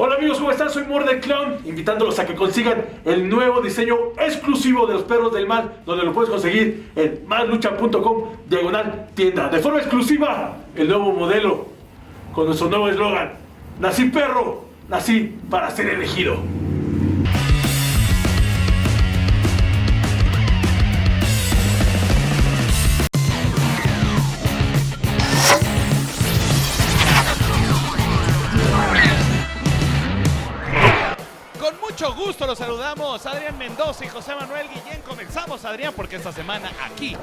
Hola amigos, ¿cómo están? Soy Morde Clown, invitándolos a que consigan el nuevo diseño exclusivo de los perros del mal, donde lo puedes conseguir en malluchan.com/tienda. De forma exclusiva, el nuevo modelo, con nuestro nuevo eslogan: nací perro, nací para ser elegido. Mucho gusto, los saludamos Adrián Mendoza y José Manuel Guillén. Comenzamos, Adrián, porque esta semana aquí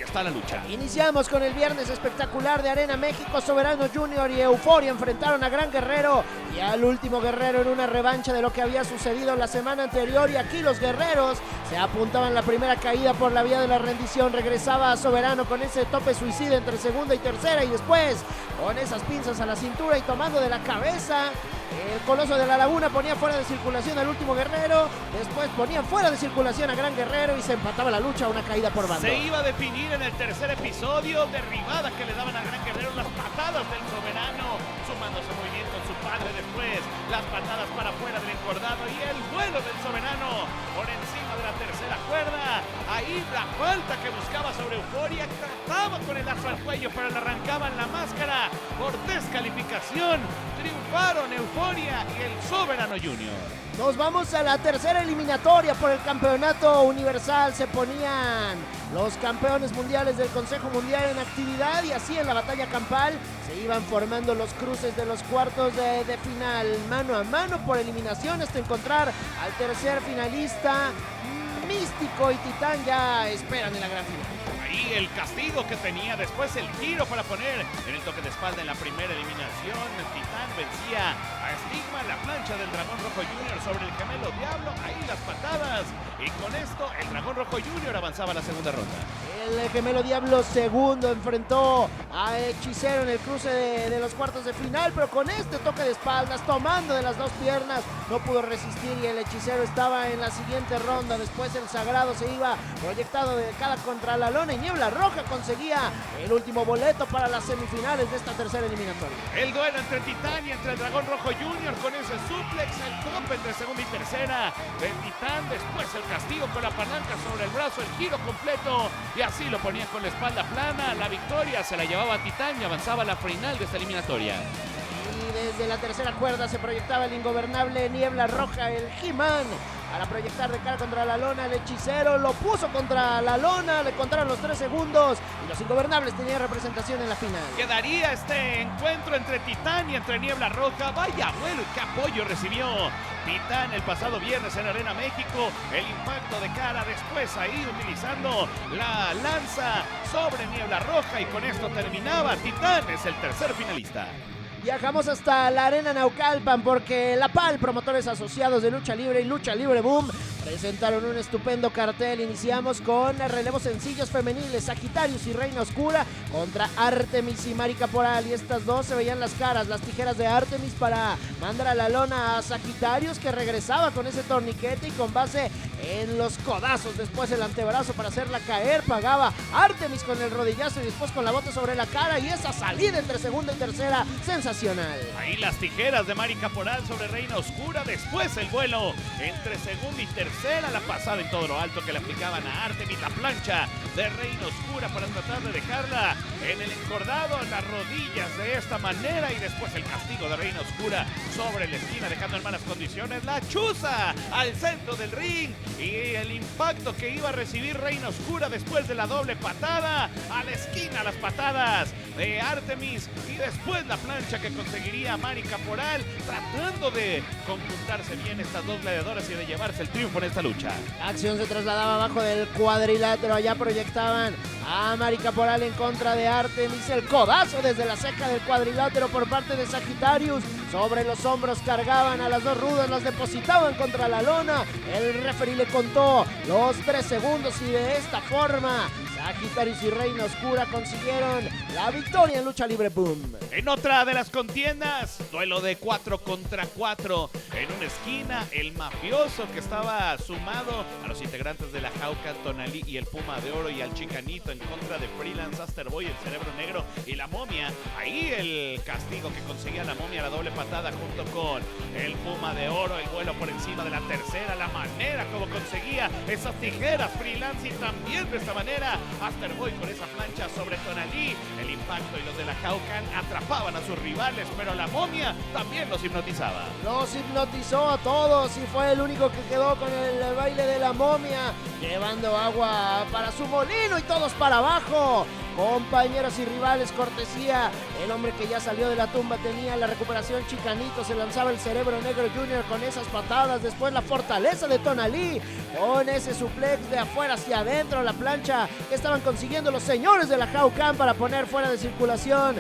está la lucha. Iniciamos con el viernes espectacular de Arena México. Soberano Junior y Euforia enfrentaron a Gran Guerrero y al Último Guerrero en una revancha de lo que había sucedido la semana anterior. Y aquí los guerreros se apuntaban la primera caída por la vía de la rendición. Regresaba a Soberano con ese tope suicida entre segunda y tercera, y después con esas pinzas a la cintura y tomando de la cabeza. El Coloso de la Laguna ponía fuera de circulación al Último Guerrero, después ponía fuera de circulación a Gran Guerrero y se empataba la lucha a una caída por bando. Se iba a definir en el tercer episodio, derribadas que le daban a Gran Guerrero, las patadas del Soberano, sumándose muy bien con su padre después, las patadas para afuera del encordado y el vuelo del Soberano por encima de la tercera cuerda. Ahí la falta que buscaba sobre Euforia, trataba con el lazo al cuello, pero le arrancaban la máscara por descalificación. Triunfaron Euforia y el Soberano Junior. Nos vamos a la tercera eliminatoria por el campeonato universal. Se ponían los campeones mundiales del Consejo Mundial en actividad, y así en la batalla campal se iban formando los cruces de los cuartos de final, mano a mano por eliminación, hasta encontrar al tercer finalista. Místico y Titán ya esperan en la gran final. Ahí el castigo que tenía, después el giro para poner en el toque de espalda en la primera eliminación. El Titán vencía a Estigma, la plancha del Dragón Rojo Junior sobre el Gemelo Diablo. Ahí las patadas, y con esto el Dragón Rojo Junior avanzaba a la segunda ronda. El Gemelo Diablo segundo enfrentó a Hechicero en el cruce de los cuartos de final, pero con este toque de espaldas, tomando de las dos piernas, no pudo resistir y el Hechicero estaba en la siguiente ronda. Después el Sagrado se iba proyectado de cara contra la lona, y Niebla Roja conseguía el último boleto para las semifinales de esta tercera eliminatoria. El duelo entre Titán y entre el Dragón Rojo Junior, con ese suplex, el tope entre segunda y tercera de Titán, después el castigo con la palanca sobre el brazo, el giro completo, y así lo ponía con la espalda plana. La victoria se la llevaba a Titán y avanzaba a la final de esta eliminatoria. Y desde la tercera cuerda se proyectaba el ingobernable Niebla Roja, el He-Man, para proyectar de cara contra la lona. El Hechicero lo puso contra la lona, le contaron los 3 segundos y los ingobernables tenían representación en la final. Quedaría este encuentro entre Titán y entre Niebla Roja. Vaya vuelo y qué apoyo recibió Titán el pasado viernes en Arena México. El impacto de cara, después ahí utilizando la lanza sobre Niebla Roja, y con esto terminaba. Titán es el tercer finalista. Viajamos hasta la Arena Naucalpan porque La PAL, promotores asociados de Lucha Libre y Lucha Libre Boom, presentaron un estupendo cartel. Iniciamos con relevos sencillos femeniles, Sagitarius y Reina Oscura contra Artemis y Mari Caporal, y estas dos se veían las caras, las tijeras de Artemis para mandar a la lona a Sagitarius, que regresaba con ese torniquete y con base en los codazos, después el antebrazo para hacerla caer, pagaba Artemis con el rodillazo y después con la bota sobre la cara, y esa salida entre segunda y tercera, sensacional. Ahí las tijeras de Mari Caporal sobre Reina Oscura, después el vuelo entre segunda y tercera, la pasada en todo lo alto que le aplicaban a Artemis, la plancha de Reina Oscura para tratar de dejarla en el encordado, en las rodillas de esta manera, y después el castigo de Reina Oscura sobre la esquina, dejando en malas condiciones la chuza al centro del ring, y el impacto que iba a recibir Reina Oscura después de la doble patada a la esquina, las patadas de Artemis, y después la plancha que conseguiría Mari Caporal, tratando de conjuntarse bien estas dos gladiadoras y de llevarse el triunfo en esta lucha. La acción se trasladaba abajo del cuadrilátero, allá proyectaban a Mari Caporal en contra de Artemis, el codazo desde la ceja del cuadrilátero por parte de Sagitarius, sobre los hombros cargaban a las dos rudas, las depositaban contra la lona, el referee le contó los 3 segundos y de esta forma Sagitarius y Reina Oscura consiguieron la victoria en Lucha Libre Boom. En otra de las contiendas, duelo de 4 contra 4. En una esquina, el mafioso que estaba sumado a los integrantes de la Jauca, Tonalí y el Puma de Oro, y al Chicanito en en contra de Freelance, Asterboy, el Cerebro Negro y la Momia. Ahí el castigo que conseguía la Momia, la doble patada junto con el Puma de Oro, el vuelo por encima de la tercera, la manera como conseguía esas tijeras Freelance y también de esta manera Asterboy con esa plancha sobre Tonali. El impacto y los de la Haukan atrapaban a sus rivales, pero la Momia también los hipnotizaba. Los hipnotizó a todos y fue el único que quedó con el baile de la Momia, llevando agua para su molino y todos para abajo. Compañeros y rivales, cortesía, el hombre que ya salió de la tumba tenía la recuperación Chicanito, se lanzaba el Cerebro Negro Jr. con esas patadas, después la fortaleza de Tonali, con ese suplex de afuera hacia adentro, la plancha que estaban consiguiendo los señores de la Haukan para poner fuera de circulación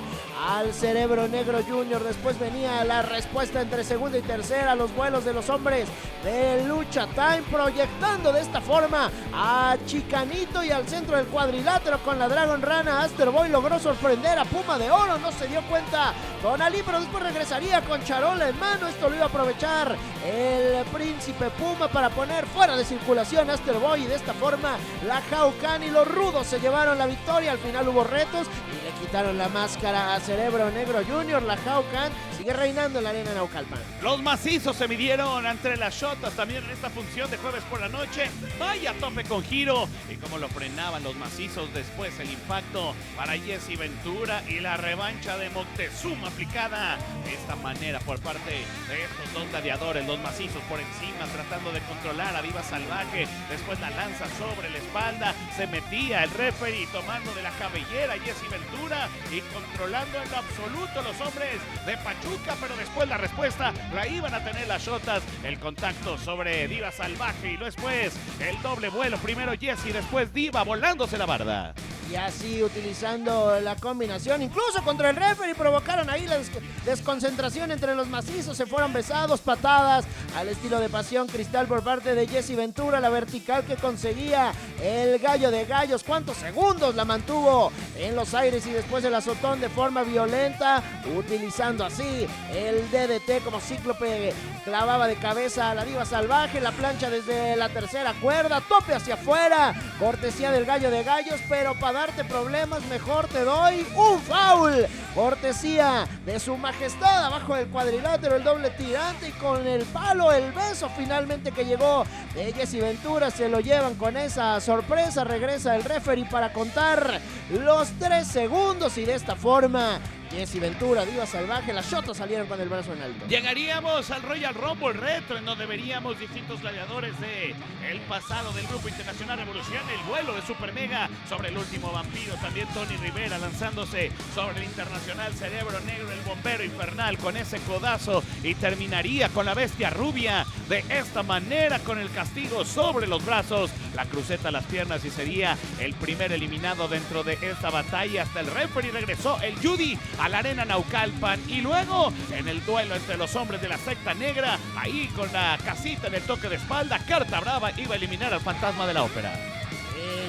al Cerebro Negro Jr. Después venía la respuesta entre segunda y tercera, los vuelos de los hombres de Lucha Time, proyectando de esta forma a Chicanito y al centro del cuadrilátero con la Dragon Rana. Asterboy logró sorprender a Puma de Oro, no se dio cuenta Tonali, pero después regresaría con charola en mano. Esto lo iba a aprovechar el Príncipe Puma para poner fuera de circulación a Asterboy, y de esta forma la Haukan y los rudos se llevaron la victoria. Al final hubo retos y le quitaron la máscara a Cerebro Negro Jr. La Haukan sigue reinando en la arena Naucalpan. Los macizos se midieron entre las shotas también en esta función de jueves por la noche. Vaya tope con giro y cómo lo frenaban los macizos. Después el impacto para Jesse Ventura y la revancha de Moctezuma aplicada de esta manera por parte de estos dos gladiadores. Los macizos por encima tratando de controlar a Diva Salvaje. Después la lanza sobre la espalda. Se metía el referee tomando de la cabellera a Jesse Ventura y controlando en lo absoluto los hombres de Pachuca, pero después la respuesta la iban a tener las shotas. El contacto sobre Diva Salvaje y después el doble vuelo. Primero Jesse, después Diva volándose la barda. Y así utilizando la combinación, incluso contra el referee, provocaron ahí la desconcentración entre los macizos. Se fueron besados, patadas al estilo de Pasión Cristal por parte de Jesse Ventura. La vertical que conseguía el Gallo de Gallos, cuántos segundos la mantuvo en los aires y después el azotón de forma violenta, utilizando así el DDT como Cíclope. Clavaba de cabeza a la Diva Salvaje, la plancha desde la tercera cuerda, tope hacia afuera, cortesía del Gallo de Gallos, pero para darte problemas mejor te doy un foul, cortesía de su majestad abajo del cuadrilátero, el doble tirante, y con el palo, el beso finalmente que llegó de Jesse Ventura, se lo llevan con esa sorpresa. Regresa el referee para contar los 3 segundos y de esta forma Jesse Ventura, Diva Salvaje, las shotas salieron con el brazo en alto. Llegaríamos al Royal Rumble Retro, en donde veríamos distintos gladiadores de el pasado del Grupo Internacional Revolución, el vuelo de Super Mega sobre el último vampiro, también Tony Rivera lanzándose sobre el Internacional Cerebro Negro, el Bombero Infernal con ese codazo, y terminaría con la Bestia Rubia de esta manera, con el castigo sobre los brazos, la cruceta a las piernas, y sería el primer eliminado dentro de esta batalla. Hasta el referee regresó el Judy a la arena Naucalpan, y luego en el duelo entre los hombres de la secta negra, ahí con la casita en el toque de espalda, Carta Brava iba a eliminar al fantasma de la ópera.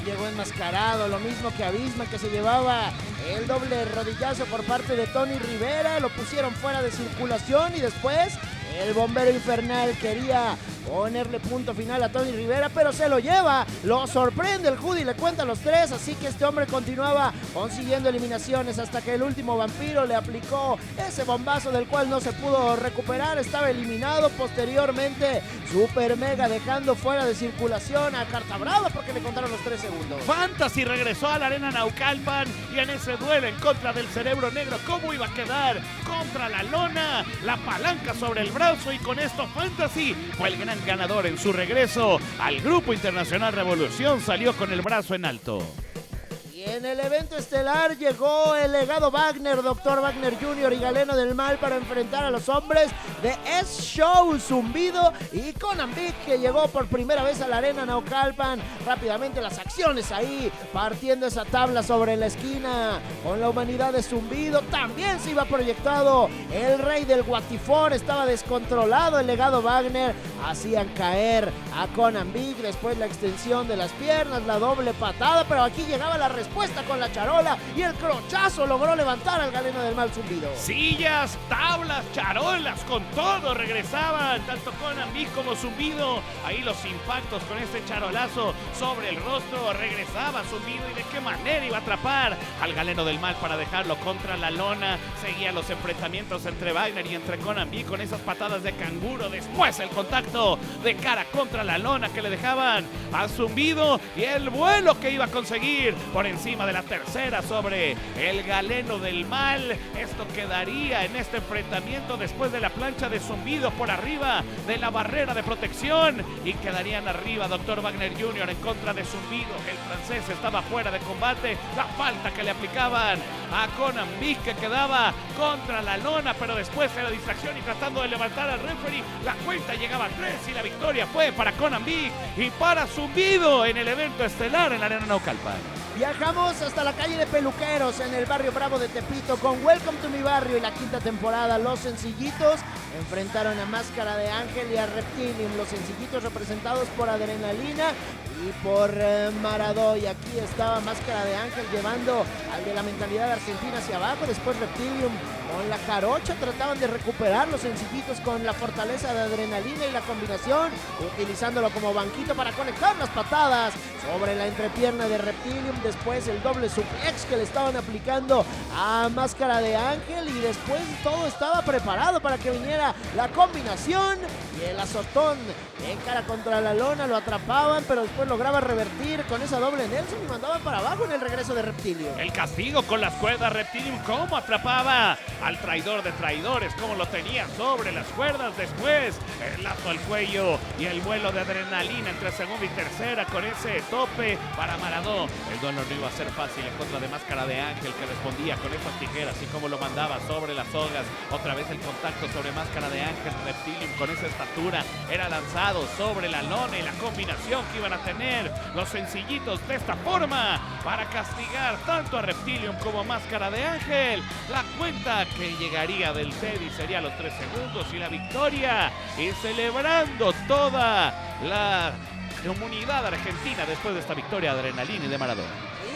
Llegó enmascarado, lo mismo que Abisma, que se llevaba el doble rodillazo por parte de Tony Rivera. Lo pusieron fuera de circulación y después el Bombero Infernal quería ponerle punto final a Tony Rivera, pero se lo lleva, lo sorprende el Judy, le cuenta los 3, así que este hombre continuaba consiguiendo eliminaciones hasta que el último vampiro le aplicó ese bombazo del cual no se pudo recuperar, estaba eliminado. Posteriormente Super Mega dejando fuera de circulación a Carta Brava porque le contaron los 3 segundos. Fantasy regresó a la arena Naucalpan, y en ese duelo en contra del Cerebro Negro, ¿cómo iba a quedar? Contra la lona, la palanca sobre el brazo, y con esto Fantasy fue el gran ganador en su regreso al Grupo Internacional Revolución. Salió con el brazo en alto. Y en el evento estelar llegó el Legado Wagner, Dr. Wagner Jr. y Galeno del Mal para enfrentar a los hombres de S-Show, Zumbido y Conan Big, que llegó por primera vez a la arena Naucalpan. Rápidamente las acciones ahí, partiendo esa tabla sobre la esquina con la humanidad de Zumbido. También se iba proyectado el rey del Guatifor, estaba descontrolado el Legado Wagner. Hacían caer a Conan Big, después la extensión de las piernas, la doble patada, pero aquí llegaba la respuesta respuesta con la charola y el crochazo logró levantar al galeno del mal zumbido. Sillas, tablas, charolas, con todo regresaban, tanto Conan Big como Zumbido. Ahí los impactos con este charolazo sobre el rostro, regresaba Zumbido y de qué manera iba a atrapar al galeno del mal para dejarlo contra la lona. Seguían los enfrentamientos entre Wagner y entre Conan Big con esas patadas de canguro. Después el contacto de cara contra la lona que le dejaban a Zumbido y el vuelo que iba a conseguir por encima de la tercera sobre el galeno del mal. Esto quedaría en este enfrentamiento después de la plancha de Zumbido por arriba de la barrera de protección y quedarían arriba Dr. Wagner Jr. en contra de Zumbido. El francés estaba fuera de combate. La falta que le aplicaban a Conan Big que quedaba contra la lona, pero después de la distracción y tratando de levantar al referee, la cuenta llegaba a 3 y la victoria fue para Conan Big y para Zumbido en el evento estelar en la Arena Naucalpan. Viajamos hasta la calle de Peluqueros en el barrio Bravo de Tepito con Welcome to mi barrio y la quinta temporada. Los Sencillitos enfrentaron a Máscara de Ángel y a Reptilium. Los Sencillitos representados por Adrenalina y por Maradó. Y aquí estaba Máscara de Ángel llevando al de la mentalidad argentina hacia abajo. Después Reptilium con la jarocha trataban de recuperar los Sencillitos con la fortaleza de Adrenalina y la combinación, utilizándolo como banquito para conectar las patadas sobre la entrepierna de Reptilium. Después el doble suplex que le estaban aplicando a Máscara de Ángel y después todo estaba preparado para que viniera la combinación y el azotón en cara contra la lona. Lo atrapaban, pero después lograba revertir con esa doble Nelson y mandaban para abajo en el regreso de Reptilium. El castigo con las cuerdas, Reptilium cómo atrapaba al traidor de traidores, cómo lo tenía sobre las cuerdas. Después el lazo al cuello y el vuelo de Adrenalina entre segunda y tercera con ese tope para Maradó. El duelo no iba a ser fácil en contra de Máscara de Ángel que respondía con esas tijeras y cómo lo mandaba sobre las sogas. Otra vez el contacto sobre Máscara de Ángel. Reptilium con esa estatura era lanzado sobre la lona y la combinación que iban a tener los Sencillitos de esta forma para castigar tanto a Reptilium como a Máscara de Ángel. La cuenta que llegaría del Teddy sería los 3 segundos y la victoria, y celebrando toda la comunidad argentina después de esta victoria de Adrenalina y de Maradona.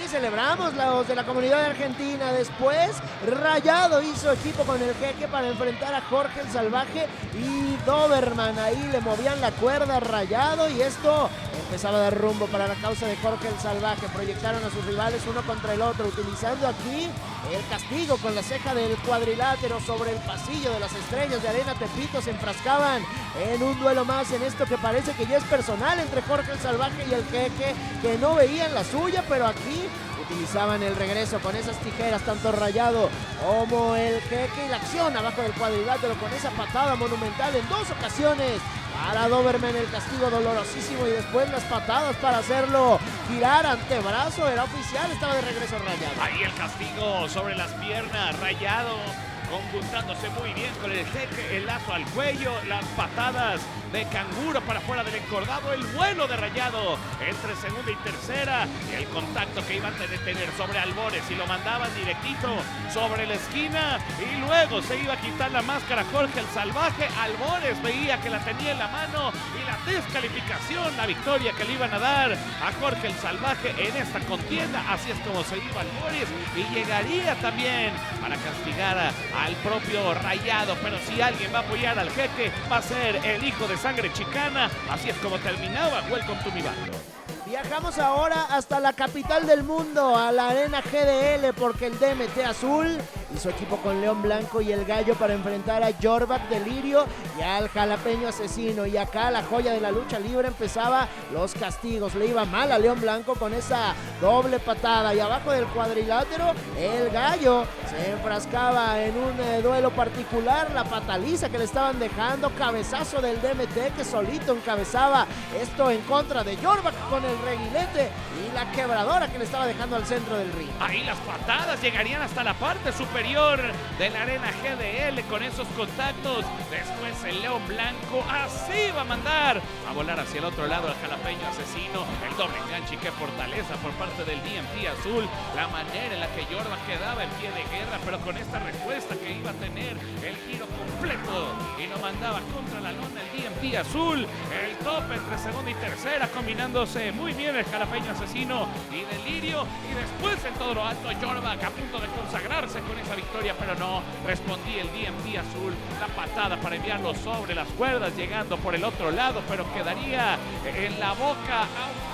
Y celebramos los de la comunidad argentina. Después Rayado hizo equipo con el Jeque para enfrentar a Jorge el Salvaje y Doberman. Ahí le movían la cuerda a Rayado y esto empezaba a dar rumbo para la causa de Jorge el Salvaje. Proyectaron a sus rivales uno contra el otro, utilizando aquí el castigo con la ceja del cuadrilátero sobre el pasillo de las estrellas de Arena Tepito. Se enfrascaban en un duelo más en esto que parece que ya es personal entre Jorge el Salvaje y el Jeque, que no veían la suya, pero aquí utilizaban el regreso con esas tijeras, tanto Rayado como el Jeque, y la acción abajo del cuadrilátero con esa patada monumental en 2 ocasiones para Doberman, el castigo dolorosísimo y después las patadas para hacerlo girar antebrazo. Era oficial, estaba de regreso Rayado. Ahí el castigo sobre las piernas, Rayado conjuntándose muy bien con el Jeque, el lazo al cuello, las patadas de canguro para fuera del encordado, el vuelo de Rayado entre segunda y tercera, y el contacto que iban a detener sobre Albores y lo mandaban directito sobre la esquina, y luego se iba a quitar la máscara Jorge el Salvaje. Albores veía que la tenía en la mano y la descalificación, la victoria que le iban a dar a Jorge el Salvaje en esta contienda. Así es como se iba Albores y llegaría también para castigar al propio Rayado, pero si alguien va a apoyar al Jeque va a ser el hijo de sangre chicana. Así es como terminaba Welcome to mi barrio. Viajamos ahora hasta la capital del mundo, a la Arena GDL, porque el DMT Azul hizo equipo con León Blanco y el Gallo para enfrentar a Jorvac Delirio y al Jalapeño Asesino. Y acá la joya de la lucha libre empezaba los castigos. Le iba mal a León Blanco con esa doble patada, y abajo del cuadrilátero el Gallo se enfrascaba en un duelo particular. La pataliza que le estaban dejando, cabezazo del DMT que solito encabezaba esto en contra de Jorvac con el reguilete y la quebradora que le estaba dejando al centro del ring. Ahí las patadas llegarían hasta la parte superior de la Arena GDL con esos contactos. Después el León Blanco así va a mandar a volar hacia el otro lado al Jalapeño Asesino. El doble enganche, qué fortaleza por parte del DMT Azul. La manera en la que Jorvac quedaba en pie de guerra, pero con esta respuesta que iba a tener el giro completo y lo mandaba contra la lona el DMT Azul. El tope entre segunda y tercera combinándose muy bien el Jalapeño Asesino y y delirio. Y después en todo lo alto, Jorvac a punto de consagrarse con esa victoria, pero no respondía el DMT azul. La patada para enviarlo sobre las cuerdas, llegando por el otro lado, pero quedaría en la boca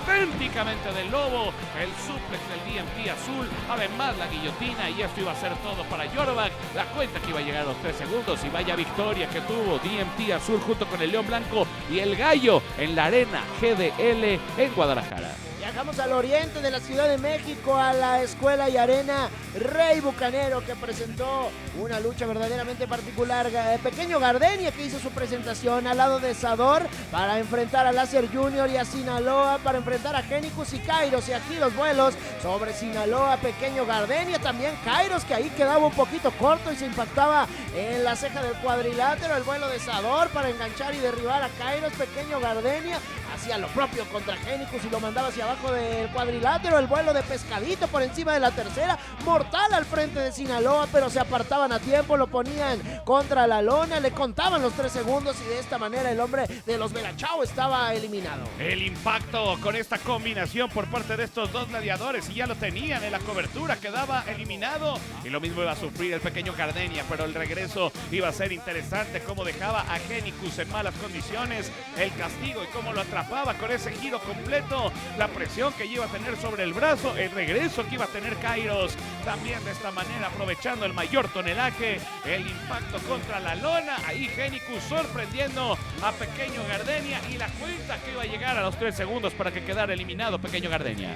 auténticamente del lobo. El suplex del DMT azul, además la guillotina, y esto iba a ser todo para Jorvac. La cuenta que iba a llegar a los 3 segundos, y vaya victoria que tuvo DMT azul junto con el León Blanco y el Gallo en la Arena GDL en Guadalajara. Viajamos al oriente de la Ciudad de México, a la Escuela y Arena Rey Bucanero, que presentó una lucha verdaderamente particular. Pequeño Gardenia, que hizo su presentación al lado de Sador para enfrentar a Láser Junior y a Sinaloa, para enfrentar a Genicus y Kairos. Y aquí los vuelos sobre Sinaloa, Pequeño Gardenia, también Kairos, que ahí quedaba un poquito corto y se impactaba en la ceja del cuadrilátero. El vuelo de Sador para enganchar y derribar a Kairos. Pequeño Gardenia hacía lo propio contra Genicus y lo mandaba hacia abajo del cuadrilátero. El vuelo de Pescadito por encima de la tercera, mortal al frente de Sinaloa, pero se apartaban a tiempo, lo ponían contra la lona, le contaban los 3 segundos y de esta manera el hombre de los Belachao estaba eliminado. El impacto con esta combinación por parte de estos dos gladiadores, y ya lo tenían en la cobertura, quedaba eliminado, y lo mismo iba a sufrir el Pequeño Gardenia, pero el regreso iba a ser interesante, cómo dejaba a Genicus en malas condiciones, el castigo y cómo lo atrapaba con ese giro completo, la presión que iba a tener sobre el brazo, el regreso que iba a tener Kairos, también de esta manera aprovechando el mayor tonelaje, el impacto contra la lona, ahí Genicus sorprendiendo a Pequeño Gardenia, y la cuenta que iba a llegar a los 3 segundos para que quedara eliminado Pequeño Gardenia.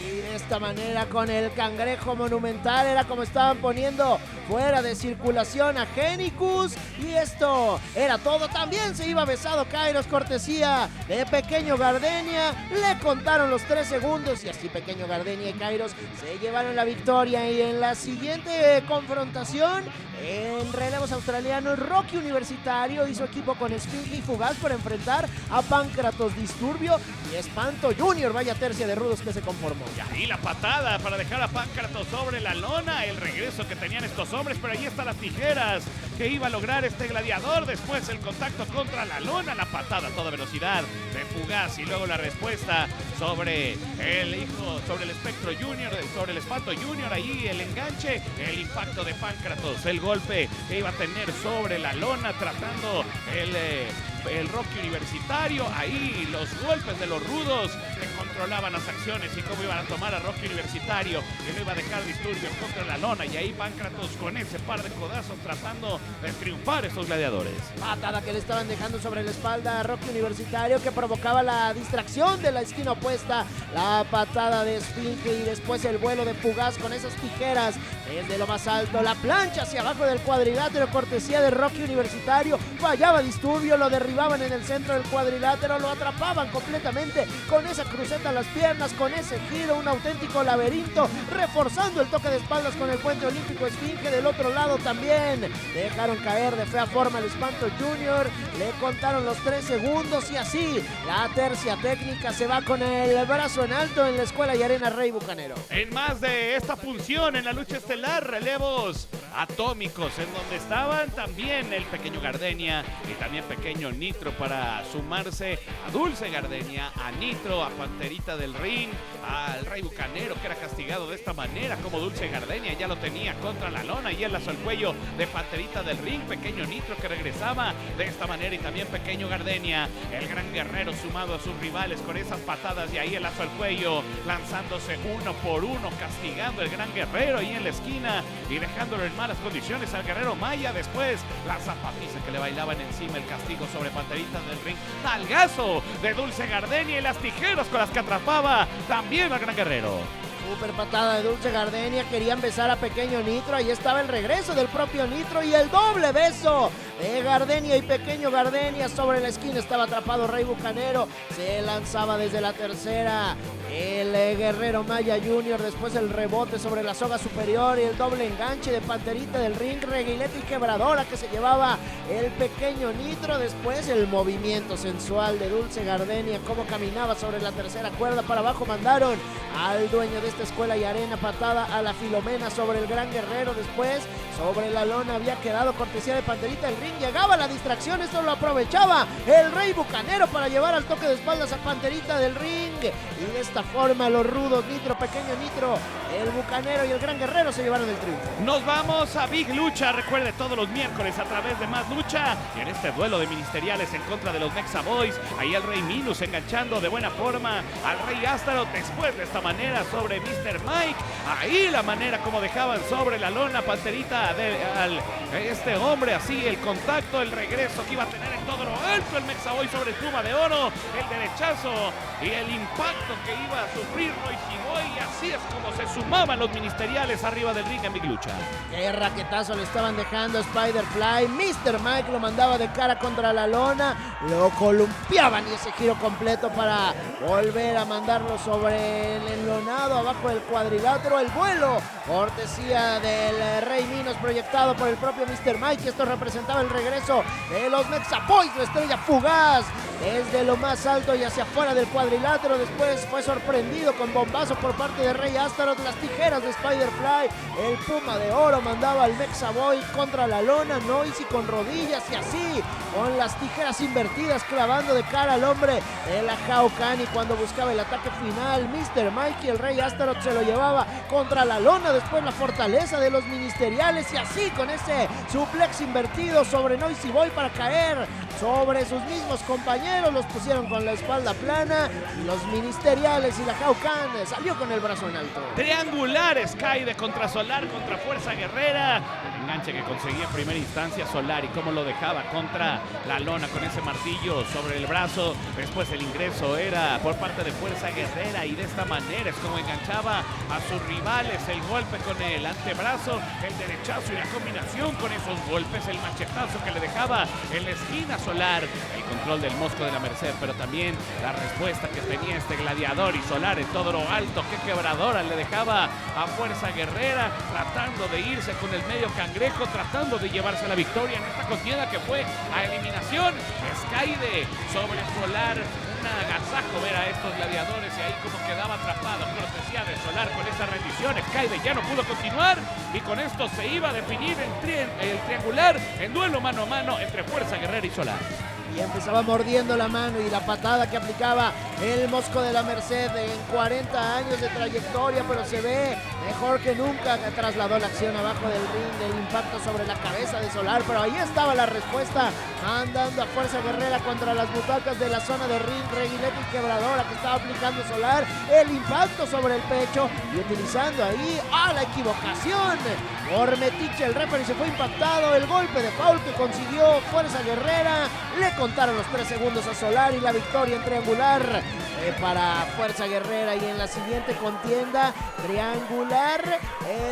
Y de esta manera, con el cangrejo monumental, era como estaban poniendo fuera de circulación a Genicus. Y esto era todo. También se iba besado Kairos, cortesía de Pequeño Gardenia. Le contaron los 3 segundos y así Pequeño Gardenia y Kairos se llevaron la victoria. Y en la siguiente confrontación, en relevos australianos, Rocky Universitario hizo equipo con Esfinge y Fugaz para enfrentar a Pancratos Disturbio y Espanto Junior. Vaya tercia de rudos que se conformó. Y ahí la patada para dejar a Pancratos sobre la lona, el regreso que tenían estos hombres, pero ahí están las tijeras que iba a lograr este gladiador. Después el contacto contra la lona, la patada a toda velocidad de Fugaz, y luego la respuesta sobre el Espectro Junior, sobre el Espanto Junior, ahí el enganche, el impacto de Pancratos, el golpe que iba a tener sobre la lona, tratando el Rocky Universitario, ahí los golpes de los rudos que controlaban las acciones y cómo iban a tomar a Rocky Universitario, que no iba a dejar disturbios contra la lona, y ahí Pancratos con ese par de codazos tratando de triunfar estos gladiadores. Patada que le estaban dejando sobre la espalda a Rocky Universitario, que provocaba la distracción de la esquina opuesta, la patada de Esfinge y después el vuelo de Fugaz con esas tijeras desde lo más alto, la plancha hacia abajo del cuadrilátero, cortesía de Rocky Universitario. Fallaba Disturbio, lo derribaban en el centro del cuadrilátero, lo atrapaban completamente con esa cruceta a las piernas, con ese giro, un auténtico laberinto, reforzando el toque de espaldas con el puente olímpico. Esfinge del otro lado también dejaron caer de fea forma al Espanto Junior, le contaron los 3 segundos y así la tercia técnica se va con el brazo en alto en la Escuela y Arena Rey Bucanero. En más de esta función en la lucha estelar, relevos atómicos, en donde estaban también el Pequeño Gardenia y también Pequeño Nitro para sumarse a Dulce Gardenia, a Nitro, a Panterita del Ring, al Rey Bucanero, que era castigado de esta manera, como Dulce Gardenia ya lo tenía contra la lona y él lazó el cuello de Panterita del Ring. Pequeño Nitro que regresaba de esta manera, y también Pequeño Gardenia, el gran guerrero, sumado a sus rivales con esas patadas, y ahí el lazo al cuello, lanzándose uno por uno, castigando el gran guerrero ahí en la esquina y dejándolo en malas condiciones al guerrero Maya. Después la zapatiza que le bailaban encima, el castigo sobre Panterita del Ring, nalgazo de Dulce Gardenia y las tijeras con las que atrapaba también al gran guerrero. Super patada de Dulce Gardenia, querían besar a Pequeño Nitro, ahí estaba el regreso del propio Nitro y el doble beso de Gardenia y Pequeño Gardenia. Sobre la esquina estaba atrapado Rey Bucanero, se lanzaba desde la tercera el guerrero Maya Junior, después el rebote sobre la soga superior y el doble enganche de Panterita del Ring, reguilete y quebradora que se llevaba el Pequeño Nitro. Después el movimiento sensual de Dulce Gardenia, cómo caminaba sobre la tercera cuerda para abajo. Mandaron al dueño de esta vieja escuela y arena, patada a la Filomena sobre el Gran Guerrero. Después, sobre la lona había quedado cortesía de Panterita. El ring llegaba la distracción, esto lo aprovechaba el Rey Bucanero para llevar al toque de espaldas a Panterita del ring. Y de esta forma los rudos, Nitro, Pequeño Nitro, el Bucanero y el Gran Guerrero se llevaron el triunfo. Nos vamos a Big Lucha, recuerde todos los miércoles a través de Más Lucha. Y en este duelo de ministeriales en contra de los Nexa Boys, ahí el Rey Minus enganchando de buena forma al Rey Astaroth. Después de esta manera sobre Mr. Mike, ahí la manera como dejaban sobre la lona Panterita este hombre, así el contacto, el regreso que iba a tener en todo lo alto el Nexa Boy sobre el Puma de Oro, el derechazo y el impacto que iba a sufrir Noisy Boy. Y así es como se sumaban los ministeriales arriba del ring en Big Lucha. Qué raquetazo le estaban dejando a Spider-Fly. Mr. Mike lo mandaba de cara contra la lona, lo columpiaban y ese giro completo para volver a mandarlo sobre el enlonado abajo del cuadrilátero. El vuelo, cortesía del Rey Minos, proyectado por el propio Mr. Mike. Esto representaba el regreso de los Nexa Boys, la estrella fugaz desde lo más alto y hacia afuera del cuadrilátero. Después fue sorprendido con bombazo por parte de Rey Astaroth, las tijeras de Spider-Fly. El Puma de Oro mandaba al Nexa Boy contra la lona, Noisy con rodillas y así con las tijeras invertidas clavando de cara al hombre de la Haukan. Y cuando buscaba el ataque final, Mr. Mike y el Rey Astaroth se lo llevaba contra la lona. Después la fortaleza de los ministeriales y así con ese suplex invertido sobre Noisy Boy para caer sobre sus mismos compañeros. Los pusieron con la espalda plana y los ministeriales y la Haukan salió con el brazo en alto. Triangular Sky de contra Solar contra Fuerza Guerrera. El enganche que conseguía en primera instancia Solar y cómo lo dejaba contra la lona con ese martillo sobre el brazo. Después el ingreso era por parte de Fuerza Guerrera y de esta manera es como enganchaba a sus rivales. El golpe con el antebrazo, el derechazo y la combinación con esos golpes, el machetazo que le dejaba en la esquina Solar, el control del Mosco de la Merced, pero también la respuesta que tenía este gladiador y Solar en todo lo alto. Qué quebradora le dejaba a Fuerza Guerrera, tratando de irse con el medio cangrejo, tratando de llevarse la victoria en esta contienda que fue a eliminación. Skyde sobre Solar, un agasajo ver a estos gladiadores y ahí como quedaba atrapado, cortesía de Solar con esa rendición. Skyde ya no pudo continuar y con esto se iba a definir el triangular en duelo mano a mano entre Fuerza Guerrera y Solar. Y empezaba mordiendo la mano y la patada que aplicaba el Mosco de la Merced en 40 años de trayectoria, pero se ve mejor que nunca. Trasladó la acción abajo del ring, el impacto sobre la cabeza de Solar, pero ahí estaba la respuesta, mandando a Fuerza Guerrera contra las butacas de la zona de ring, reguilete y quebradora que estaba aplicando Solar, el impacto sobre el pecho y utilizando ahí a la equivocación por metiche el referee, se fue impactado. El golpe de foul que consiguió Fuerza Guerrera, le contaron los 3 segundos a Solar y la victoria en triangular para Fuerza Guerrera. Y en la siguiente contienda triangular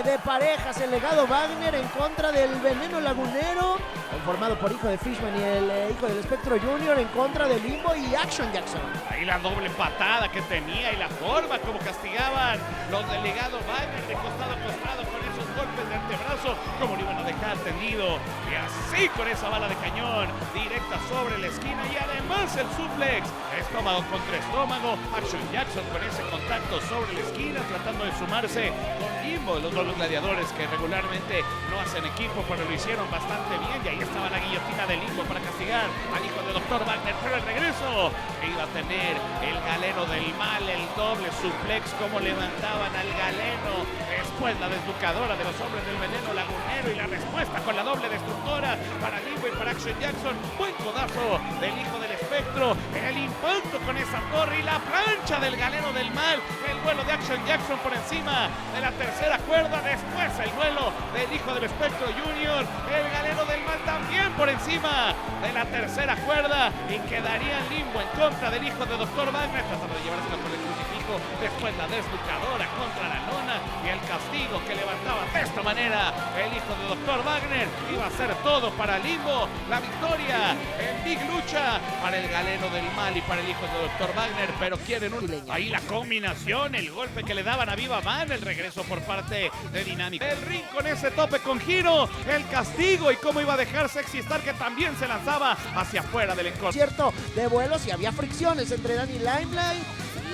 de parejas, el Legado Wagner en contra del Veneno Lagunero, conformado por Hijo de Fishman y el Hijo del Espectro Junior en contra de Limbo y Action Jackson. Ahí la doble patada que tenía y la forma como castigaban los del Legado Wagner de costado a costado con esos golpes de antebrazo, como lo iban a dejar tendido y así con esa bala de cañón directa sobre la esquina y además el suplex estómago contra estómago. Action Jackson con ese contacto sobre la esquina tratando de sumarse con Limbo, los dos gladiadores que regularmente no hacen equipo, pero lo hicieron bastante bien. Y ahí estaba la guillotina de Limbo para castigar al hijo de Dr. Wagner, pero el regreso que iba a tener el galeno del mal, el doble suplex, como levantaban al galeno, después la deslucadora de los hombres del Veneno Lagunero y la respuesta con la doble destructora para Limbo y para Action Jackson. Buen codazo del hijo del espectro, el impacto con esa torre y la plancha del galeno del mal, el vuelo de Action Jackson por encima de la tercera cuerda, después el vuelo del hijo del espectro Junior, el galeno del mal también por encima de la tercera cuerda y quedaría en Limbo en contra del hijo de Dr. Wagner tratando de llevárselo con el crucifijo. Después la deslucadora contra la lona y el castigo que levantaba de esta manera el hijo de Dr. Wagner. Iba a ser todo para Limbo, la victoria en Big Lucha para el galeno del mal y para el hijo de Dr. Wagner, pero quieren ahí la combinación, el golpe que le daban a Viva Man, el regreso por parte de Dinámica, el ring con ese tope con giro, el castigo y cómo iba a dejar Sexy Star que también se lanzaba hacia afuera del encuentro. Cierto de vuelos y había fricciones entre Danny Limelight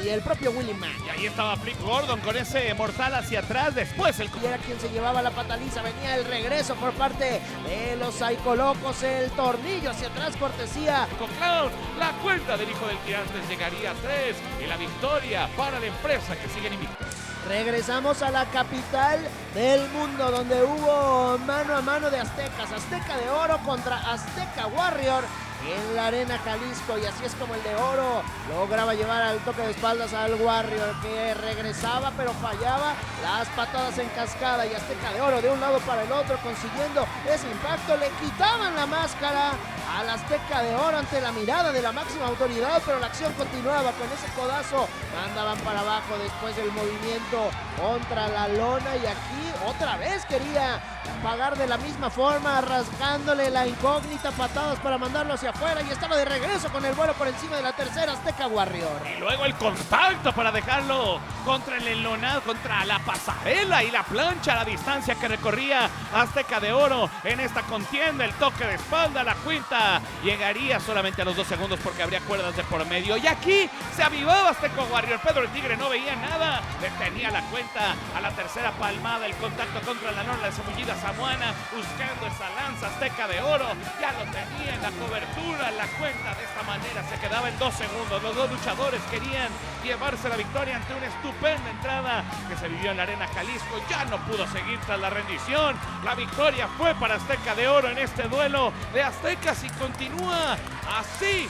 y el propio Willie Mack. Y ahí estaba Flip Gordon con ese mortal hacia atrás. Después el... Y era quien se llevaba la pataliza. Venía el regreso por parte de los Psycho Locos. El tornillo hacia atrás, cortesía. Con Clown, la cuenta del hijo del Gigantes llegaría a 3 y la victoria para la empresa que sigue invicta. Regresamos a la capital del mundo, donde hubo mano a mano de aztecas. Azteca de Oro contra Azteca Warrior en la Arena Jalisco, y así es como el de Oro lograba llevar al toque de espaldas al Warrior, que regresaba pero fallaba las patadas en cascada, y Azteca de Oro de un lado para el otro consiguiendo ese impacto. Le quitaban la máscara al Azteca de Oro ante la mirada de la máxima autoridad, pero la acción continuaba. Con ese codazo mandaban para abajo después del movimiento contra la lona, y aquí otra vez quería pagar de la misma forma, rasgándole la incógnita, patadas para mandarlo hacia afuera, y estaba de regreso con el vuelo por encima de la tercera Azteca Warrior. Y luego el contacto para dejarlo contra el enlonado, contra la pasarela y la plancha, la distancia que recorría Azteca de Oro en esta contienda. El toque de espalda, la cuenta llegaría solamente a los 2 segundos porque habría cuerdas de por medio, y aquí se avivaba Azteca Warrior. Pedro el Tigre no veía nada, detenía la cuenta a la tercera palmada. El contacto contra la lona, la cebullida samuana, buscando esa lanza. Azteca de Oro ya lo tenía en la cobertura. La cuenta de esta manera se quedaba en 2 segundos. Los dos luchadores querían llevarse la victoria ante una estupenda entrada que se vivió en la Arena Jalisco. Ya no pudo seguir tras la rendición. La victoria fue para Azteca de Oro en este duelo de aztecas, y continúa así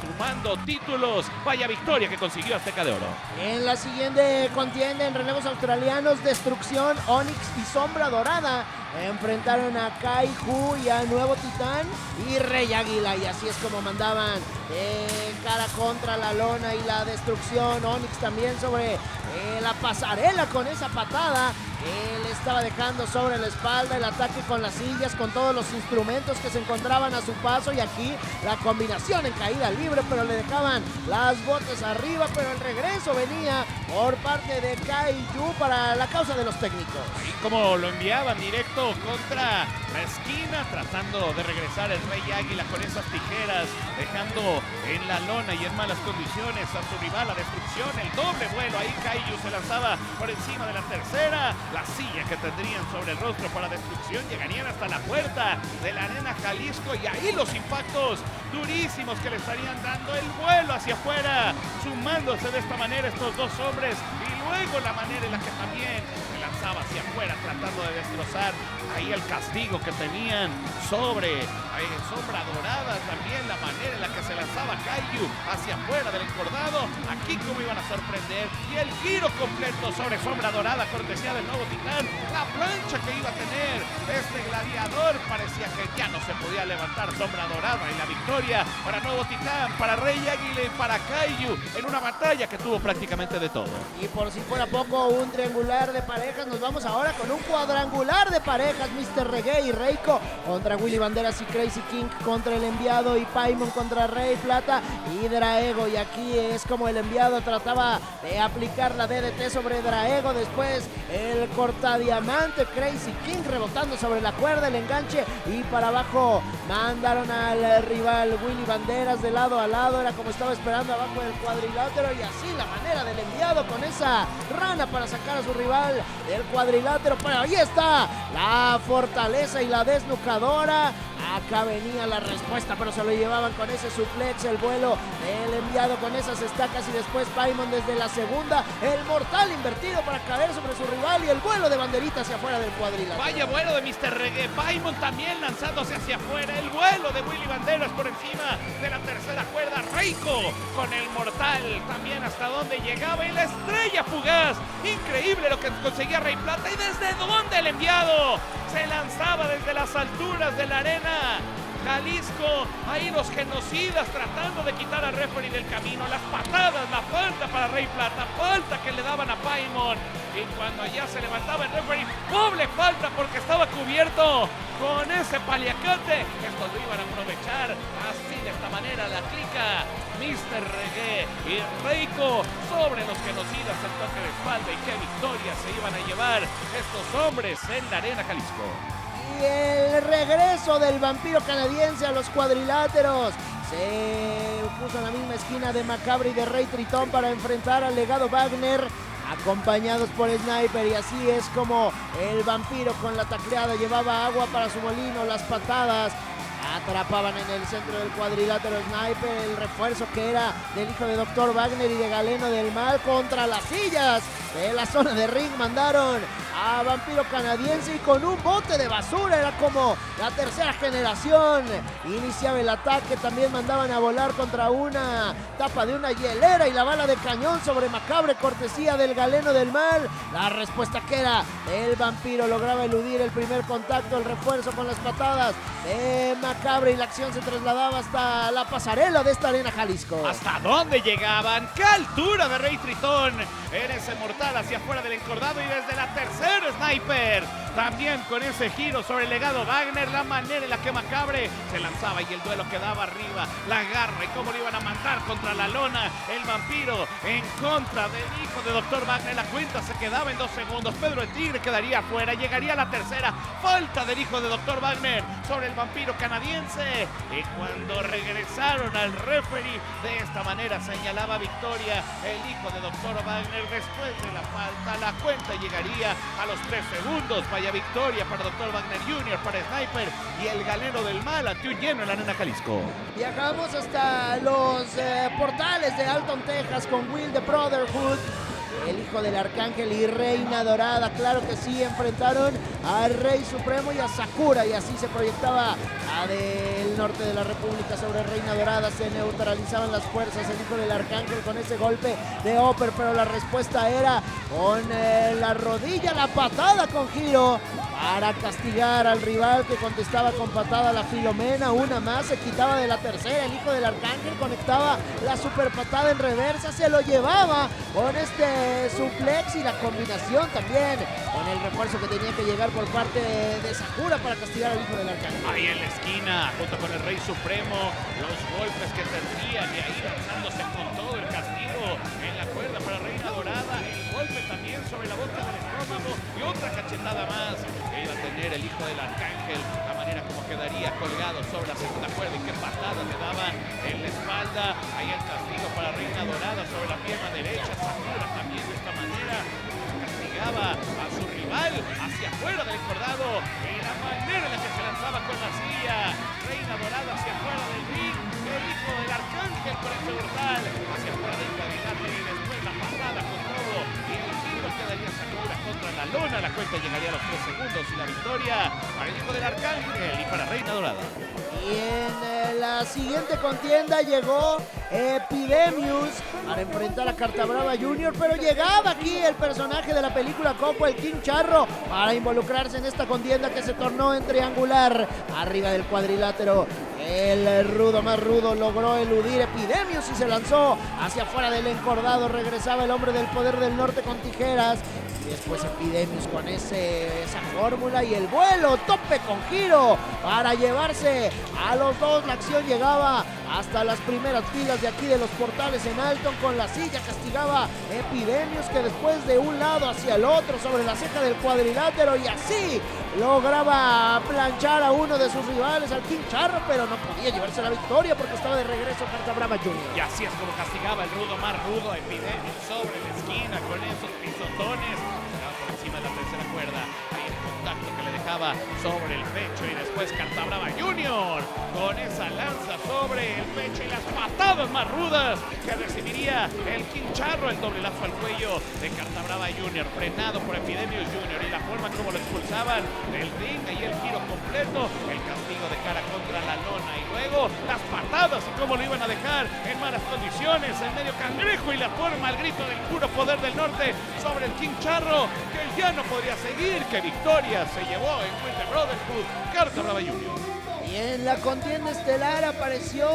sumando títulos. Vaya victoria que consiguió Azteca de Oro. En la siguiente contienda, en relevos australianos, Destrucción, Onyx y Sombra Dorada enfrentaron a Kai-Hu y a Nuevo Titán y Rey Águila, y así es como mandaban cara contra la lona y la Destrucción. Onyx también sobre la pasarela con esa patada que le estaba dejando sobre la espalda. El ataque con las sillas, con todos los instrumentos que se encontraban a su paso, y aquí la combinación en caída libre, pero le dejaban las botas arriba. Pero el regreso venía por parte de Kai-Hu para la causa de los técnicos. Y como lo enviaban directo contra la esquina, tratando de regresar el Rey Águila con esas tijeras, dejando en la lona y en malas condiciones a su rival, la Destrucción. El doble vuelo, ahí Kai-Hu se lanzaba por encima de la tercera. La silla que tendrían sobre el rostro para Destrucción llegarían hasta la puerta de la Arena Jalisco, y ahí los impactos durísimos que le estarían dando el vuelo hacia afuera, sumándose de esta manera estos dos hombres, y luego la manera en la que también se lanzaba hacia afuera tratando de destrozar ahí el castigo que tenían sobre Sombra Dorada. También la manera en la que se lanzaba Kai-Hu hacia afuera del encordado. Aquí como iban a sorprender, y el giro completo sobre Sombra Dorada, cortesía del Nuevo Titán. La plancha que iba a tener este gladiador, parecía que ya no se podía levantar Sombra Dorada, y la victoria para Nuevo Titán, para Rey Águila y para Kai-Hu en una batalla que tuvo prácticamente de todo. Y por si fuera poco, un triangular de parejas. Nos vamos ahora con un cuadrangular de parejas. Mr. Reggae y Reiko contra Willy Banderas y Crazy King contra el enviado, y Paimon contra Rey Plata y Draego. Y aquí es como el enviado trataba de aplicar la DDT sobre Draego. Después el cortadiamante, Crazy King rebotando sobre la cuerda, el enganche, y para abajo mandaron al rival Willy Banderas de lado a lado. Era como estaba esperando abajo del cuadrilátero, y así la manera del enviado con esa rana para sacar a su rival del cuadrilátero. Pero ahí está la fortaleza y la desnucadora. Acá venía la respuesta, pero se lo llevaban con ese suplex, el vuelo del enviado con esas estacas, y después Paimon desde la segunda, el mortal invertido para caer sobre su rival, y el vuelo de Banderita hacia afuera del cuadrilátero. Vaya vuelo de Mr. Reggae. Paimon también lanzándose hacia afuera. El vuelo de Willy Banderas por encima de la tercera cuerda. Reiko con el mortal también hasta donde llegaba, y la estrella fugaz. Increíble lo que conseguía Rey Plata, y desde dónde el enviado se lanzaba desde las alturas de la Arena Jalisco. Ahí los genocidas tratando de quitar a referee del camino. Las patadas, la falta para Rey Plata, falta que le daban a Paimon, y cuando ya se levantaba el referee, doble falta porque estaba cubierto con ese paliacate. Estos lo iban a aprovechar. Así de esta manera la clica Mr. Reggae y Reiko sobre los genocidas, el toque de espalda, y qué victoria se iban a llevar estos hombres en la Arena Jalisco. Y el regreso del vampiro canadiense a los cuadriláteros se puso en la misma esquina de Macabre y de Rey Tritón para enfrentar al Legado Wagner, acompañados por Sniper, y así es como el vampiro con la tacleada llevaba agua para su molino, las patadas atrapaban en el centro del cuadrilátero. Sniper, el refuerzo que era del hijo de Dr. Wagner y de Galeno del Mal, contra las sillas de la zona de ring mandaron a Vampiro Canadiense, y con un bote de basura, era como la tercera generación, iniciaba el ataque. También mandaban a volar contra una tapa de una hielera y la bala de cañón sobre Macabre, cortesía del Galeno del Mal. La respuesta que era el vampiro lograba eludir el primer contacto, el refuerzo con las patadas de Macabre, y la acción se trasladaba hasta la pasarela de esta Arena Jalisco. ¿Hasta dónde llegaban? ¡Qué altura de Rey Tritón! En ese mortal hacia afuera del encordado, y desde la tercera Sniper, también con ese giro sobre el Legado Wagner, la manera en la que Macabre se lanzaba y el duelo quedaba arriba, la garra y cómo lo iban a mandar contra la lona. El vampiro en contra del hijo de Dr. Wagner, la cuenta se quedaba en 2 segundos. Pedro el Tigre quedaría afuera, llegaría la tercera falta del hijo de Dr. Wagner sobre el vampiro canadiense, y cuando regresaron al referee, de esta manera señalaba victoria el hijo de Dr. Wagner. Después de la falta, la cuenta llegaría a los 3 segundos. Vaya victoria para Dr. Wagner Jr., para Sniper y el Galeno del Mal ante un lleno en la Arena Jalisco. Viajamos hasta los portales de Alton, Texas, con Will the Brotherhood, el hijo del Arcángel y Reina Dorada. Claro que sí, enfrentaron al Rey Supremo y a Sakura, y así se proyectaba a del norte de la República sobre Reina Dorada. Se neutralizaban las fuerzas, el hijo del Arcángel con ese golpe de upper, pero la respuesta era con la rodilla, la patada con giro para castigar al rival, que contestaba con patada. La Filomena, una más, se quitaba de la tercera. El hijo del Arcángel conectaba la super patada en reversa, se lo llevaba con este suplex, y la combinación también con el refuerzo que tenía que llegar por parte de Sakura para castigar al hijo del Arcángel. Ahí en la esquina, junto con el Rey Supremo, los golpes que tendrían, y ahí lanzándose con todo el castigo en la cuerda para Reina Dorada, el golpe también sobre la boca del estómago y otra cachetada más que iba a tener el hijo del Arcángel, la manera como quedaría colgado sobre la segunda cuerda, y qué patada le daban en la espalda. Ahí el castigo para Reina Dorada sobre la pierna derecha. Sakura también de esta manera castigaba a su rival hacia afuera del encordado, y la manera en la que se lanzaba con la silla. Reina Dorada hacia afuera del ring, el hijo del Arcángel con ese mortal hacia afuera del cuadrilátero, y después la pasada con todo, y el giro quedaría Sakura contra la lona. La cuenta llegaría a los 3 segundos, y la victoria para el hijo del Arcángel y para Reina Dorada. Y en la siguiente contienda llegó Epidemius para enfrentar a Cartabrava Jr., pero llegaba aquí el personaje de la película Coco, el King Charro, para involucrarse en esta contienda que se tornó en triangular arriba del cuadrilátero. El rudo más rudo logró eludir Epidemius y se lanzó hacia afuera del encordado. Regresaba el hombre del poder del norte con tijeras, y después Epidemius con esa fórmula y el vuelo, tope con giro para llevarse a los dos. La acción llegaba hasta las primeras filas de aquí de los portales en Alton. Con la silla castigaba Epidemius, que después de un lado hacia el otro sobre la ceja del cuadrilátero, y así lograba planchar a uno de sus rivales, al King Charro, pero no podía llevarse la victoria porque estaba de regreso Cartabrava Jr. Y así es como castigaba el rudo más rudo a Epidemius sobre la esquina con esos pisotones. Estaba por encima de la tercera cuerda. Ahí el contacto que le dejaba sobre el pecho, y después Cartabrava Jr. con esa lanza sobre el pecho y las patadas más rudas que recibiría el King Charro. El doble lazo al cuello de Cartabrava Jr., frenado por Epidemius Jr., y la forma como lo expulsaban del ring, y el giro completo, el castigo de cara contra la lona, y luego las patadas y cómo lo iban a dejar en malas condiciones, el medio cangrejo, y la forma, el grito del puro poder del norte sobre el King Charro, que ya no podría seguir. ¡Qué victoria se llevó en Will the Brotherhood Cartabrava Jr.! Y en la contienda estelar apareció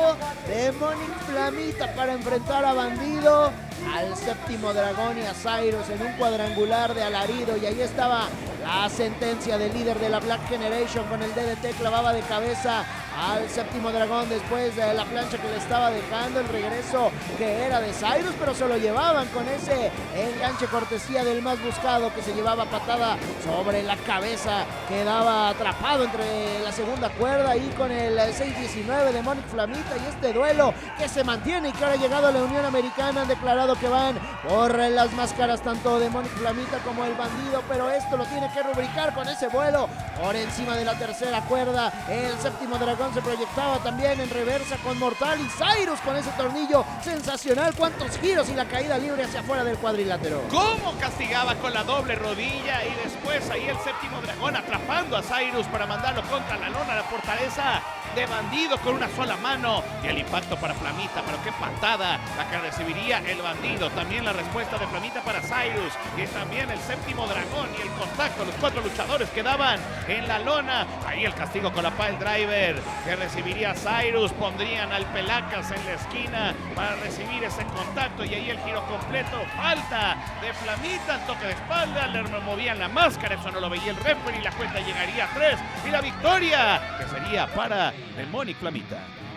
Demonic Flamita para enfrentar a Bandido, al séptimo dragón y a Cyrus en un cuadrangular de alarido. Y ahí estaba la sentencia del líder de la Black Generation con el DDT, clavaba de cabeza al séptimo dragón después de la plancha que le estaba dejando, el regreso que era de Cyrus, pero se lo llevaban con ese enganche cortesía del más buscado, que se llevaba patada sobre la cabeza, quedaba atrapado entre la segunda cuerda y con el 6-19 de Monic Flamita. Y este duelo que se mantiene y que ahora ha llegado a la Unión Americana, han declarado que van por las máscaras tanto de Monic Flamita como el bandido, pero esto lo tiene que rubricar con ese vuelo por encima de la tercera cuerda. El séptimo dragón se proyectaba también en reversa con mortal, y Cyrus con ese tornillo sensacional, cuántos giros y la caída libre hacia afuera del cuadrilátero. ¿Cómo castigaba con la doble rodilla? Y después ahí el séptimo dragón atrapando a Cyrus para mandarlo contra la lona, la fortaleza de bandido con una sola mano, y el impacto para Flamita, pero qué patada la que recibiría el bandido. También la respuesta de Flamita para Cyrus, y también el séptimo dragón y el contacto, los 4 luchadores quedaban en la lona. Ahí el castigo con la pile driver que recibiría Cyrus, pondrían al Pelacas en la esquina para recibir ese contacto, y ahí el giro completo, falta de Flamita, toque de espalda, le removían la máscara, eso no lo veía el referee, y la cuenta llegaría a 3, y la victoria que sería para Monic Flamita.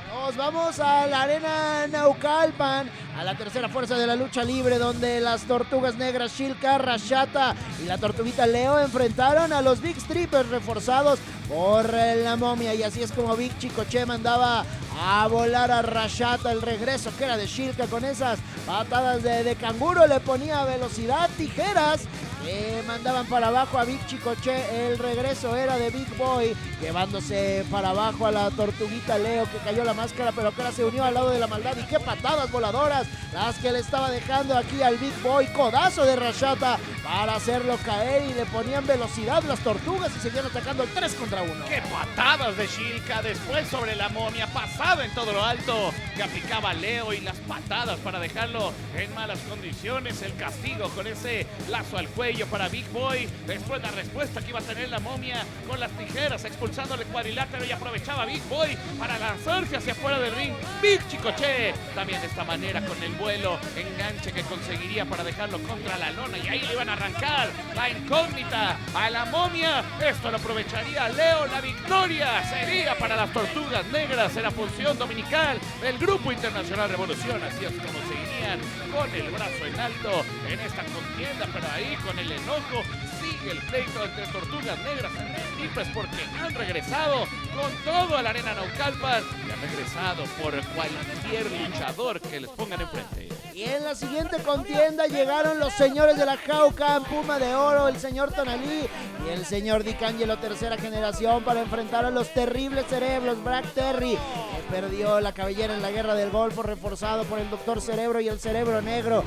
Nos vamos a la arena Naucalpan, a la tercera fuerza de la lucha libre, donde las tortugas negras Shilka, Rashata y la tortuguita Leo enfrentaron a los Big Strippers reforzados por la momia, y así es como Big Chicoche mandaba a volar a Rashata. El regreso que era de Shilka con esas patadas de canguro, le ponía velocidad, tijeras que mandaban para abajo a Big Chicoche. El regreso era de Big Boy, llevándose para abajo a la tortuguita Leo, que cayó la máscara, pero que ahora se unió al lado de la maldad, y qué patadas voladoras las que le estaba dejando aquí al Big Boy. Codazo de Rashata para hacerlo caer, y le ponían velocidad las tortugas y seguían atacando el 3 contra 1. ¡Qué patadas de Shilka! Después sobre la momia, pasado en todo lo alto que aplicaba Leo, y las patadas para dejarlo en malas condiciones. El castigo con ese lazo al cuello para Big Boy. Después la respuesta que iba a tener la momia con las tijeras, expulsándole el cuadrilátero, y aprovechaba Big Boy para lanzarse hacia afuera del ring. Big Chicoche también de esta manera con el vuelo, enganche que conseguiría para dejarlo contra la lona, y ahí le iban a arrancar la incógnita a la momia. Esto lo aprovecharía Leo. La victoria sería para las tortugas negras en la función dominical del Grupo Internacional Revolución. Así es como seguirían con el brazo en alto en esta contienda, pero ahí con el enojo sigue el pleito entre tortugas negras y Strippers, porque han regresado con todo a la arena Naucalpan y han regresado por cualquier luchador que les pongan enfrente. Y en la siguiente contienda llegaron los señores de la Jaucan, Puma de Oro, el señor Tonalí y el señor D'Angelo tercera generación, para enfrentar a los terribles cerebros. Black Terry, que perdió la cabellera en la guerra del Golfo, reforzado por el Doctor Cerebro y el Cerebro Negro.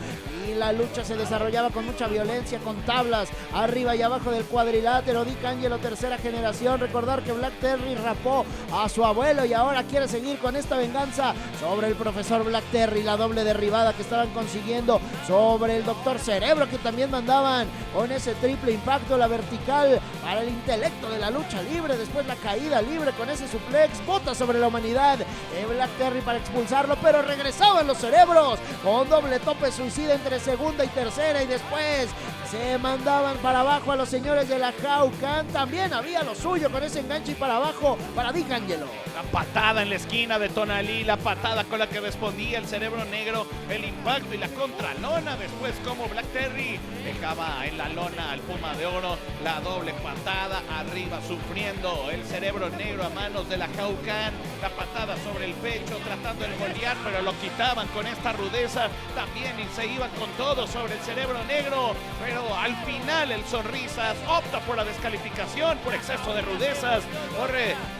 Y la lucha se desarrollaba con mucha violencia, con tablas arriba y abajo del cuadrilátero. D'Angelo tercera generación, recordar que Black Terry rapó a su abuelo y ahora quiere seguir con esta venganza sobre el profesor Black Terry. La doble derribada que estaban consiguiendo sobre el Doctor Cerebro, que también mandaban con ese triple impacto, la vertical para el intelecto de la lucha libre. Después la caída libre con ese suplex, bota sobre la humanidad de Black Terry para expulsarlo, pero regresaban los cerebros con doble tope suicida entre segunda y tercera, y después se mandaban para abajo a los señores de la Jaucan. También había lo suyo con ese enganche y para abajo para D'Angelo. La patada en la esquina de Tonalí, la patada con la que respondía el Cerebro Negro, el impacto y la contralona. Después como Black Terry dejaba en la lona al Puma de Oro, la doble patada arriba, sufriendo el Cerebro Negro a manos de la Jaucan. La patada sobre el pecho tratando de golear, pero lo quitaban con esta rudeza también, y se iban con todo sobre el Cerebro Negro, pero al final el Sonrisas opta por la descalificación por exceso de rudezas,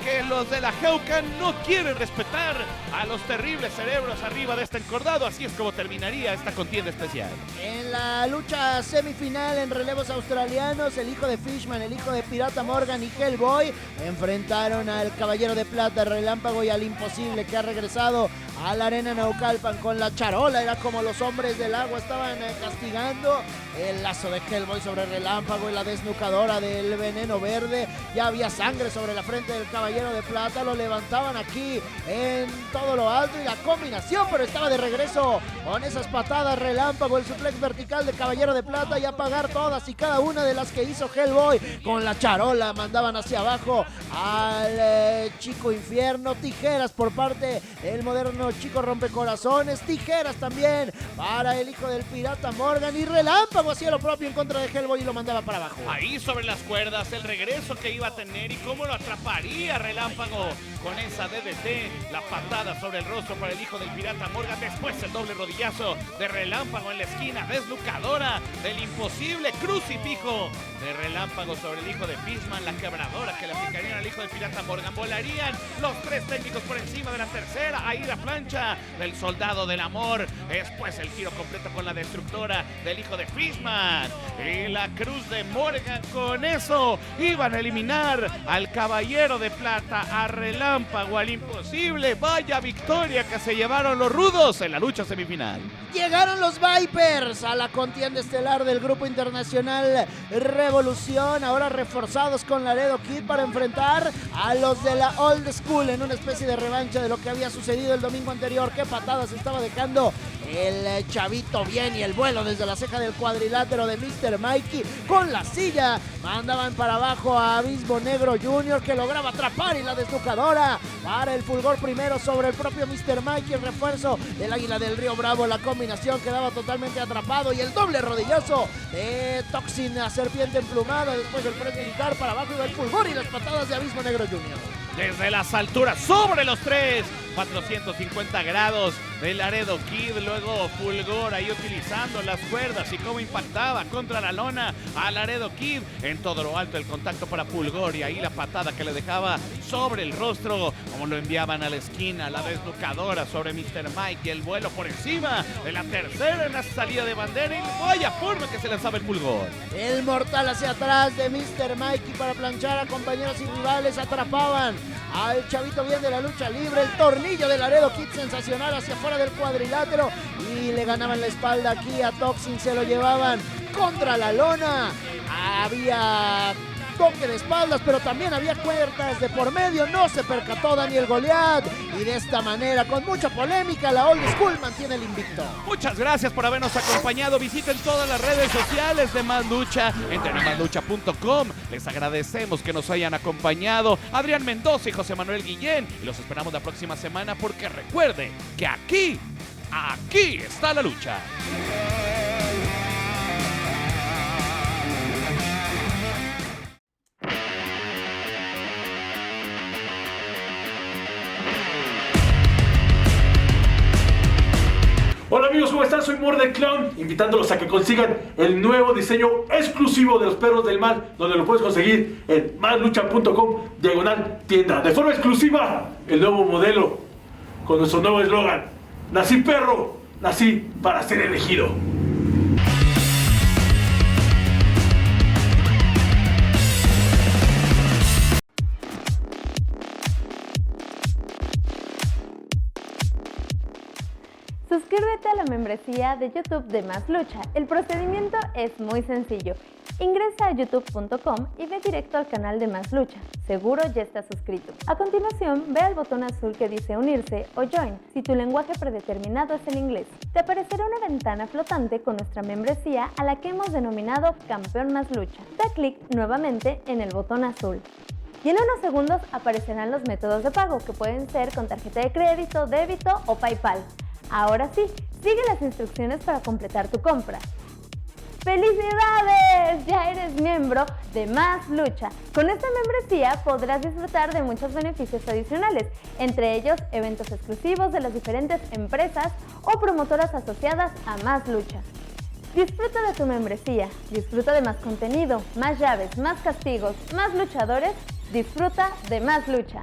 que los de la Jaucan no quieren respetar a los terribles cerebros arriba de este encordado. Así es como terminaría esta contienda especial. En la lucha semifinal en relevos australianos, el hijo de Fishman, el hijo de Pirata Morgan y Hellboy enfrentaron al Caballero de Plata, Relámpago y al Imposible, que ha regresado a la arena Naucalpan con la charola. Era como los hombres del agua estaban castigando. El lazo de Hellboy sobre Relámpago y la desnucadora del Veneno Verde. Ya había sangre sobre la frente del Caballero de Plata. Lo levantaban aquí en todo lo alto y la combinación, pero estaba de regreso con esas patadas Relámpago, el suplex vertical de Caballero de Plata y a pagar todas y cada una de las que hizo Hellboy. Con la charola mandaban hacia abajo al Chico Infierno. Tijeras por parte del moderno Chico Rompecorazones. Tijeras también para el hijo del Pirata Morgan. Y Relámpago hacía lo propio en contra de Hellboy y lo mandaba para abajo. Ahí sobre las cuerdas, el regreso que iba a tener y cómo lo atraparía Relámpago con esa DDT, la patada sobre el rostro para el hijo del Pirata Morgan. Después el doble rodillazo de Relámpago en la esquina, desnucadora del imposible crucifijo de Relámpago sobre el hijo de Fishman, la quebradora que le aplicarían al hijo del Pirata Morgan. Volarían los tres técnicos por encima de la tercera, ahí la plancha del Soldado del Amor. Después el giro completo con la destructora del hijo de Fishman y la cruz de Morgan. Con eso iban a eliminar al Caballero de Plata, a Relámpago, al imposible. Vaya victoria que se llevaron los rudos en la lucha semifinal. Llegaron los Vipers a la contienda estelar del Grupo Internacional Revolución, ahora reforzados con Laredo Kid para enfrentar a los de la Old School en una especie de revancha de lo que había sucedido el domingo anterior. Qué patadas estaba dejando el Chavito bien y el vuelo desde la ceja del cuadrilátero de Mr. Mikey con la silla. Mandaban para abajo a Abismo Negro Jr. que lograba atrapar y la desnucadora para el fulgor primero sobre el propio Mr. Mikey. El refuerzo del Águila del Río Bravo, la combinación quedaba totalmente atrapado y el doble rodillazo de Toxin a Serpiente Emplumada. Después del press militar para abajo iba el fulgor y las patadas de Abismo Negro Jr. Desde las alturas, sobre los tres, 450 grados de Laredo Kid, luego fulgor ahí utilizando las cuerdas y cómo impactaba contra la lona a Laredo Kid. En todo lo alto el contacto para fulgor y ahí la patada que le dejaba sobre el rostro, como lo enviaban a la esquina, la desnucadora sobre Mr. Mike y el vuelo por encima de la tercera en la salida de bandera y vaya forma que se lanzaba el fulgor. El mortal hacia atrás de Mr. Mikey para planchar a compañeros y rivales. Atrapaban al Chavito bien de la lucha libre. El tornillo de Laredo Kid sensacional hacia afuera del cuadrilátero y le ganaban la espalda aquí a Toxin. Se lo llevaban contra la lona. Había toque de espaldas, pero también había puertas de por medio. No se percató Daniel Goliat y de esta manera, con mucha polémica, la Old School mantiene el invicto. Muchas gracias por habernos acompañado. Visiten todas las redes sociales de Más Lucha. Entren a maslucha.com. Les agradecemos que nos hayan acompañado Adrián Mendoza y José Manuel Guillén y los esperamos la próxima semana porque recuerden que aquí está la lucha. Hola amigos, ¿cómo están? Soy Morde Clown, invitándolos a que consigan el nuevo diseño exclusivo de los Perros del Mal, donde lo puedes conseguir en maslucha.com/tienda. De forma exclusiva, el nuevo modelo con nuestro nuevo eslogan: nací perro, nací para ser elegido. Suscríbete a la membresía de YouTube de Más Lucha. El procedimiento es muy sencillo. Ingresa a youtube.com y ve directo al canal de Más Lucha. Seguro ya estás suscrito. A continuación, ve al botón azul que dice unirse o join, si tu lenguaje predeterminado es el inglés. Te aparecerá una ventana flotante con nuestra membresía a la que hemos denominado Campeón Más Lucha. Da clic nuevamente en el botón azul. Y en unos segundos aparecerán los métodos de pago, que pueden ser con tarjeta de crédito, débito o PayPal. Ahora sí, sigue las instrucciones para completar tu compra. ¡Felicidades! Ya eres miembro de Más Lucha. Con esta membresía podrás disfrutar de muchos beneficios adicionales, entre ellos eventos exclusivos de las diferentes empresas o promotoras asociadas a Más Lucha. Disfruta de tu membresía, disfruta de más contenido, más llaves, más castigos, más luchadores. Disfruta de Más Lucha.